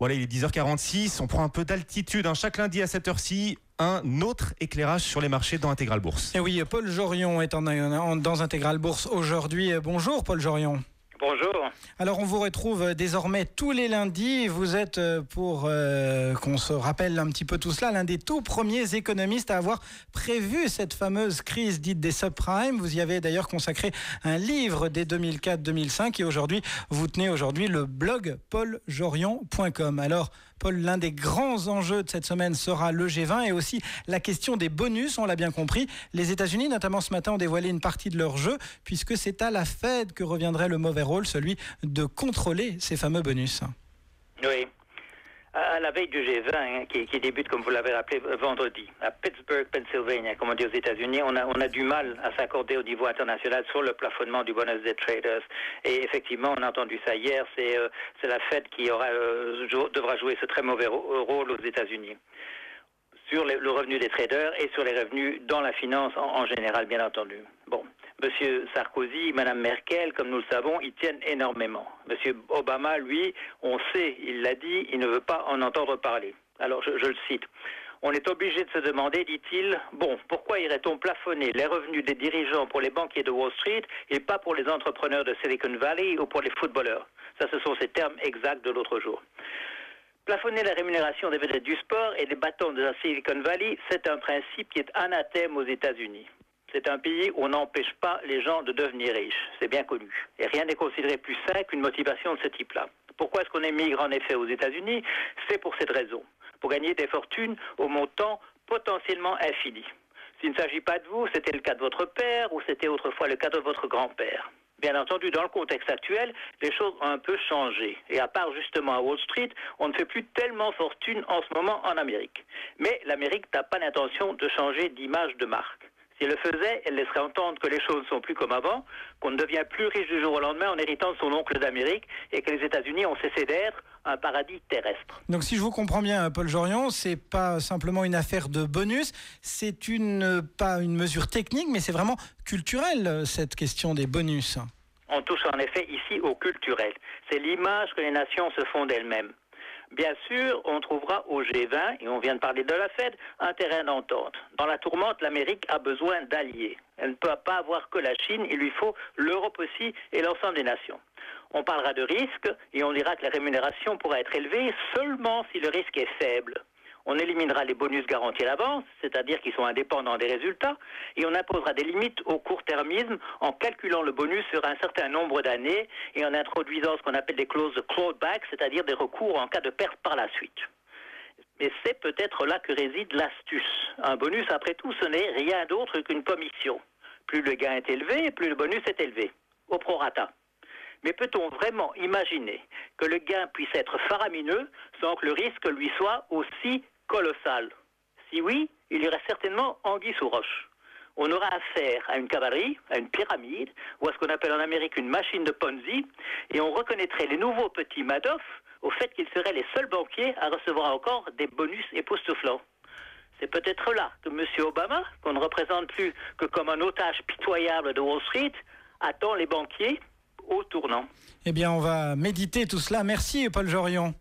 Voilà, il est 10h46, on prend un peu d'altitude. Chaque lundi à cette heure-ci, un autre éclairage sur les marchés dans Intégral Bourse. Et oui, Paul Jorion est dans Intégral Bourse aujourd'hui. Bonjour Paul Jorion. Bonjour. Alors on vous retrouve désormais tous les lundis. Vous êtes, pour qu'on se rappelle un petit peu tout cela, l'un des tout premiers économistes à avoir prévu cette fameuse crise dite des subprimes. Vous y avez d'ailleurs consacré un livre dès 2004-2005 et aujourd'hui, vous tenez le blog pauljorion.com. Alors Paul, l'un des grands enjeux de cette semaine sera le G20 et aussi la question des bonus, on l'a bien compris. Les États-Unis, notamment ce matin, ont dévoilé une partie de leur jeu puisque c'est à la Fed que reviendrait le mauvais rôle, celui de contrôler ces fameux bonus. Oui. À la veille du G20, qui débute, comme vous l'avez rappelé, vendredi, à Pittsburgh, Pennsylvania, comme on dit aux États-Unis, on a du mal à s'accorder au niveau international sur le plafonnement du bonus des traders. Et effectivement, on a entendu ça hier, c'est la Fed qui devra jouer ce très mauvais rôle aux États-Unis sur le revenu des traders et sur les revenus dans la finance en général, bien entendu. Bon. Monsieur Sarkozy, Madame Merkel, comme nous le savons, ils tiennent énormément. Monsieur Obama, lui, on sait, il l'a dit, il ne veut pas en entendre parler. Alors, je le cite. On est obligé de se demander, dit-il, pourquoi irait-on plafonner les revenus des dirigeants pour les banquiers de Wall Street et pas pour les entrepreneurs de Silicon Valley ou pour les footballeurs? Ça, ce sont ces termes exacts de l'autre jour. Plafonner la rémunération des vedettes du sport et des bâtons de la Silicon Valley, c'est un principe qui est anathème aux États-Unis. C'est un pays où on n'empêche pas les gens de devenir riches. C'est bien connu. Et rien n'est considéré plus sain qu'une motivation de ce type-là. Pourquoi est-ce qu'on émigre en effet aux États-Unis? C'est pour cette raison. Pour gagner des fortunes au montant potentiellement infini. S'il ne s'agit pas de vous, c'était le cas de votre père ou c'était autrefois le cas de votre grand-père. Bien entendu, dans le contexte actuel, les choses ont un peu changé. Et à part justement à Wall Street, on ne fait plus tellement fortune en ce moment en Amérique. Mais l'Amérique n'a pas l'intention de changer d'image de marque. Si elle le faisait, elle laisserait entendre que les choses ne sont plus comme avant, qu'on ne devient plus riche du jour au lendemain en héritant de son oncle d'Amérique et que les États-Unis ont cessé d'être un paradis terrestre. Donc si je vous comprends bien, Paul Jorion, c'est pas simplement une affaire de bonus, c'est pas une mesure technique, mais c'est vraiment culturel, cette question des bonus. On touche en effet ici au culturel. C'est l'image que les nations se font d'elles-mêmes. Bien sûr, on trouvera au G20, et on vient de parler de la Fed, un terrain d'entente. Dans la tourmente, l'Amérique a besoin d'alliés. Elle ne peut pas avoir que la Chine, il lui faut l'Europe aussi et l'ensemble des nations. On parlera de risque et on dira que la rémunération pourra être élevée seulement si le risque est faible. On éliminera les bonus garantis à l'avance, c'est-à-dire qu'ils sont indépendants des résultats, et on imposera des limites au court-termisme en calculant le bonus sur un certain nombre d'années et en introduisant ce qu'on appelle des clauses de clawback, c'est-à-dire des recours en cas de perte par la suite. Mais c'est peut-être là que réside l'astuce. Un bonus, après tout, ce n'est rien d'autre qu'une commission. Plus le gain est élevé, plus le bonus est élevé, au prorata. Mais peut-on vraiment imaginer que le gain puisse être faramineux sans que le risque lui soit aussi colossal? Si oui, il y aurait certainement anguille sous roche. On aura affaire à une cavalerie, à une pyramide, ou à ce qu'on appelle en Amérique une machine de Ponzi, et on reconnaîtrait les nouveaux petits Madoff au fait qu'ils seraient les seuls banquiers à recevoir encore des bonus époustouflants. C'est peut-être là que M. Obama, qu'on ne représente plus que comme un otage pitoyable de Wall Street, attend les banquiers au tournant. Eh bien, on va méditer tout cela. Merci, Paul Jorion.